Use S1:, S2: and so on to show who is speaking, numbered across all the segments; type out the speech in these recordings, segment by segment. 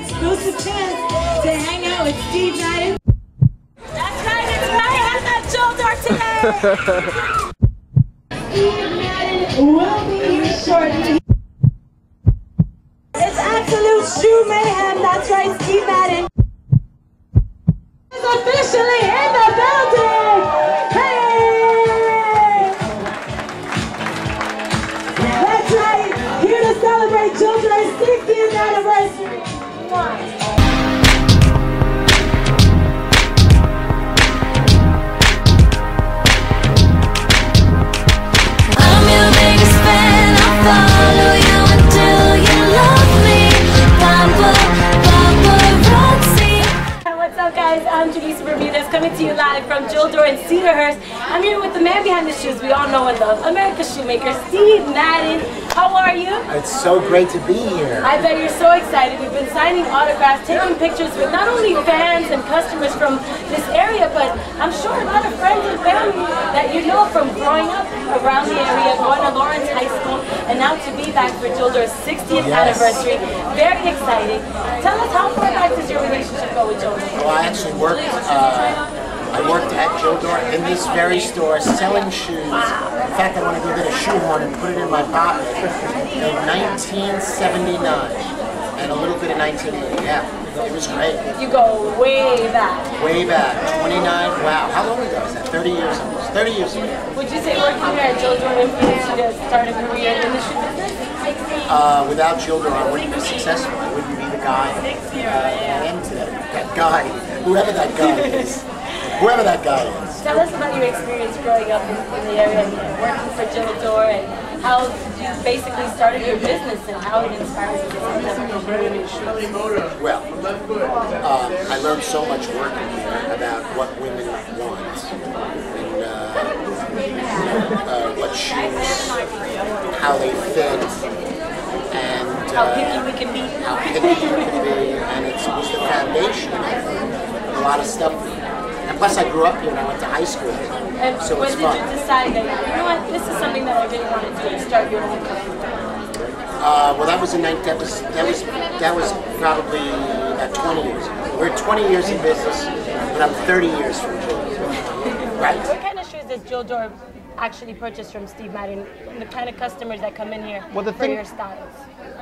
S1: exclusive chance to hang out with Steve Madden. That's right, it's Mayhem at Jildor today! Steve Madden will be here shortly. It's absolute shoe mayhem, that's right, Steve Madden is officially in the building! Hey! That's right, here to celebrate Jildor's 60th anniversary.
S2: I'm your biggest fan, I'll follow you until you love me. Paparazzi.
S1: What's up, guys? I'm Janice Bermudez coming to you live from Jildor in Cedarhurst. I'm here with the man behind the shoes we all know and love, America's shoemaker, Steve Madden. How are you?
S3: It's so great to be here.
S1: I bet you're so excited. We've been signing autographs, taking pictures with not only fans and customers from this area, but I'm sure a lot of friends and family that you know from growing up around the area, going to Lawrence High School, and now to be back for Jildor's 60th anniversary. Very exciting. Tell us, how far back does your relationship go with Jildor?
S3: Well, I actually worked at Jildor in this very store selling shoes.
S1: Wow.
S3: In fact, I want to go get a shoe horn and put it in my pocket in 1979 and a little bit of 1980. Yeah, it was great.
S1: You go way back.
S3: Way back, 29, wow. How long ago is that? 30 years ago. 30 years ago.
S1: Would you say working here at Jildor influenced you to start a career in the shoe business?
S3: Without Jildor, I wouldn't be successful. I wouldn't be the guy I am today. That guy, whoever that guy is. Whoever that guy is.
S1: Tell us about your experience growing up in the area and working for Jildor, and how you basically started your business and how it inspires you to
S3: Well, I learned so much working here about what women want and what shoes, how they fit, and
S1: how picky we can be.
S3: How picky you can be, and it was the foundation of a lot of stuff. And plus, I grew up here and I went to high school here,
S1: And
S3: so
S1: when
S3: it's
S1: did
S3: fun.
S1: you decide that, you know what, this is something that I really want to do and start your own company?
S3: Well, that was probably about 20 years ago. We're 20 years in business, but I'm 30 years from Jildor. Right.
S1: What kind of shoes does Jildor actually purchase from Steve Madden, and the kind of customers that come in here for your styles?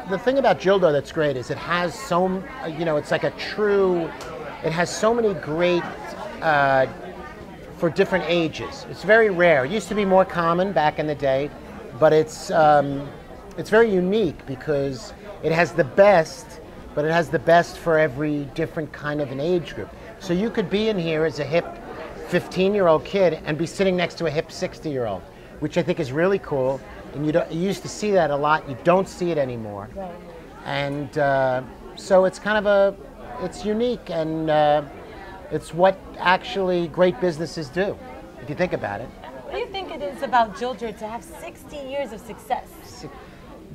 S3: The thing about Jildor that's great is it has so, it's like a true, it has so many great, for different ages. It's very rare. It used to be more common back in the day, but it's very unique because it has the best, but it has the best for every different kind of an age group. So you could be in here as a hip 15-year-old kid and be sitting next to a hip 60-year-old, which I think is really cool. And you used to see that a lot. You don't see it anymore.
S1: Right.
S3: And so it's kind of it's unique, and it's what actually great businesses do, if you think about it.
S1: What do you think it is about Jildor to have 60 years of success?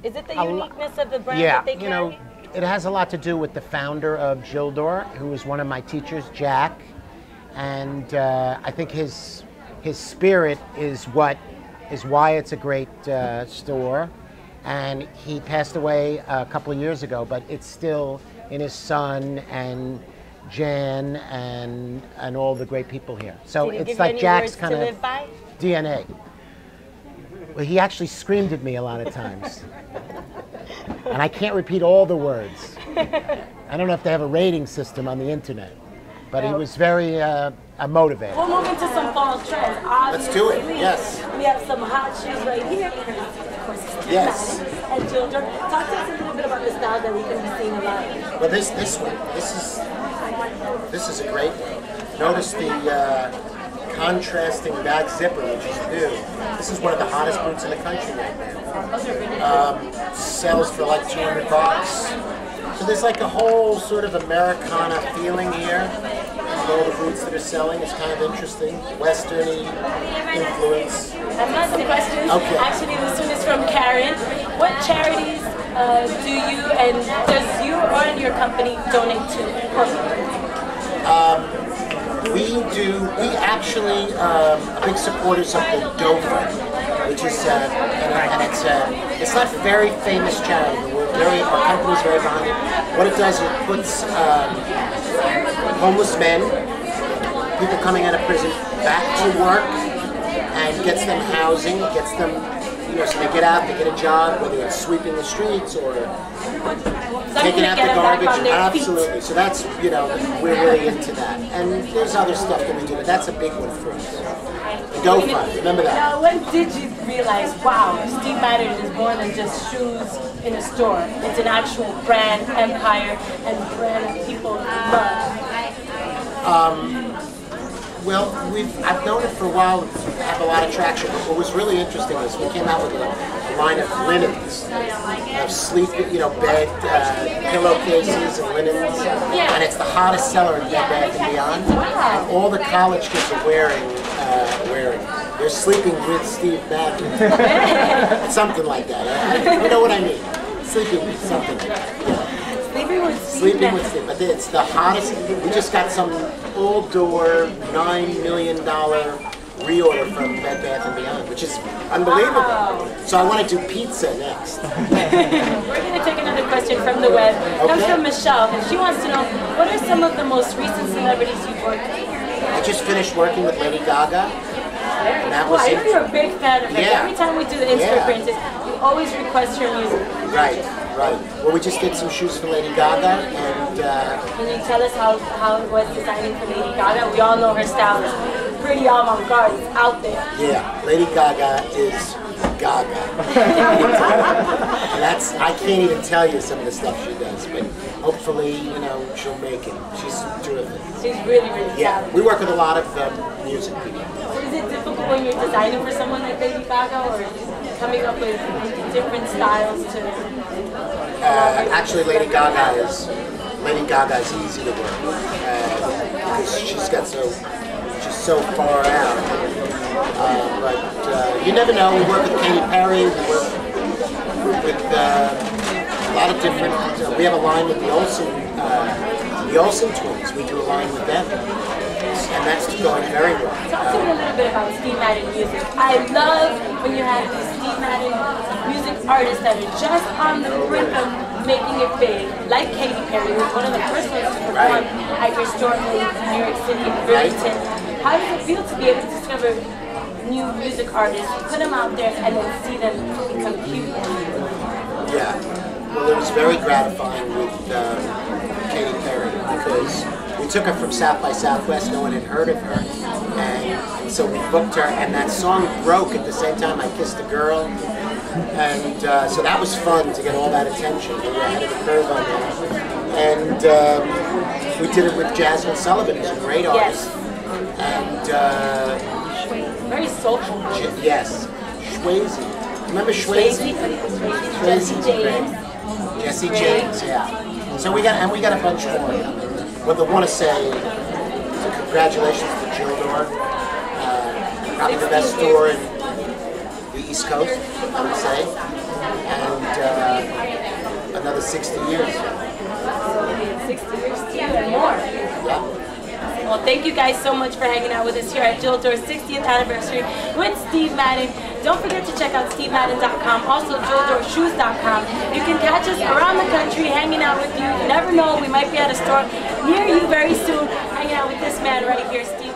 S1: Is it the uniqueness of the brand that they carry?
S3: It has a lot to do with the founder of Jildor, who was one of my teachers, Jack. And I think his spirit is why it's a great store. And he passed away a couple of years ago, but it's still in his son and Jan and all the great people here. So it's like Jack's kind of DNA. Well, he actually screamed at me a lot of times. And I can't repeat all the words. I don't know if they have a rating system on the internet, but he was very motivated.
S1: We'll move into some fall trends.
S3: Let's do it, yes.
S1: We have some hot shoes right here. Of course,
S3: yes.
S1: And Jildor. Talk to us a little bit about the style that we can be seeing a lot.
S3: Well, this one, this is a great one. Notice the contrasting back zipper, which is new. This is one of the hottest boots in the country right now. Sells for like $200. So there's like a whole sort of Americana feeling here. All the boots that are selling, it's kind of interesting. Western-y influence.
S1: I've got some questions.
S3: Okay.
S1: Actually, this one is from Karen. What charities do you and does you or your company donate to? We actually are big supporters of the Doe Fund, which
S3: which is it's not a very famous charity, but our company's very behind it. What it does, it puts homeless men, people coming out of prison, back to work, and gets them housing, gets them, so they get out, they get a job, whether it's sweeping the streets or taking out the garbage. Absolutely. So that's, we're really into that. And there's other stuff that we do, but that's a big one for us. The Go Fund, remember that.
S1: Now, when did you realize, wow, Steve Madden is more than just shoes in a store? It's an actual brand, empire, and brand people love.
S3: Well, I've known it for a while, have a lot of traction. What was really interesting is we came out with a line of linens, of sleep, bed, pillowcases and linens, and it's the hottest seller in Bed Bath & Beyond. And all the college kids are they're sleeping with Steve Madden. Something like that. You know what I mean? Sleeping with something like that. Sleeping with Steve, but it's the hottest. We just got some all-door $9 million reorder from Bed Bath & Beyond, which is unbelievable. Wow. So I want to do pizza next.
S1: We're going to take another question from the web. It comes from Michelle, and she wants to know, what are some of the most recent celebrities you've worked with?
S3: I just finished working with Lady Gaga. And that was
S1: I know you're a big fan of her.
S3: Yeah.
S1: Every time we do the Instagram, you always request her music.
S3: Right. Well, we just did some shoes for Lady Gaga, and
S1: can you tell us how it was designing for Lady Gaga? We all know her style is pretty avant-garde. It's out there.
S3: Yeah, Lady Gaga is Gaga. And I can't even tell you some of the stuff she does, but hopefully, she'll make it. She's terrific.
S1: She's really talented.
S3: Yeah, we work with a lot of music people.
S1: So is it difficult when you're designing for someone like Lady Gaga, or coming up with different styles to?
S3: Actually, Lady Gaga is easy to work with because she's so far out. But you never know. We work with Katy Perry. We work with a lot of different. We have a line with the Olsen twins. We do a line with them, and that's going very well.
S1: Talk to me a little bit about Steve Madden music. I love when you have these Steve Madden music artists that are just on the brink of making it big, like Katy Perry, who's one of the first ones to perform at your store in New York City, Burlington. How does it feel to be able to discover new music artists, put them out there, and then see them become huge?
S3: Yeah, well, it was very gratifying with Katy Perry because we took her from South by Southwest. No one had heard of her, and so we booked her, and that song broke at the same time I Kissed a Girl. And so that was fun to get all that attention. We were ahead of the curve on that. And we did it with Jasmine Sullivan, who's a great artist. And
S1: very soulful.
S3: Yes, Swayze. Remember Swayze? Jesse James. Yeah. So we got a bunch more. What I want to say, congratulations to Jildor. Probably the best store in the East Coast, I would say, and another 60 years.
S1: 60 years too, and more.
S3: Yeah.
S1: Well, thank you guys so much for hanging out with us here at Jildor's 60th anniversary with Steve Madden. Don't forget to check out stevemadden.com, also JildorShoes.com. You can catch us around the country hanging out with you. You never know, we might be at a store near you very soon, hanging out with this man right here, Steve.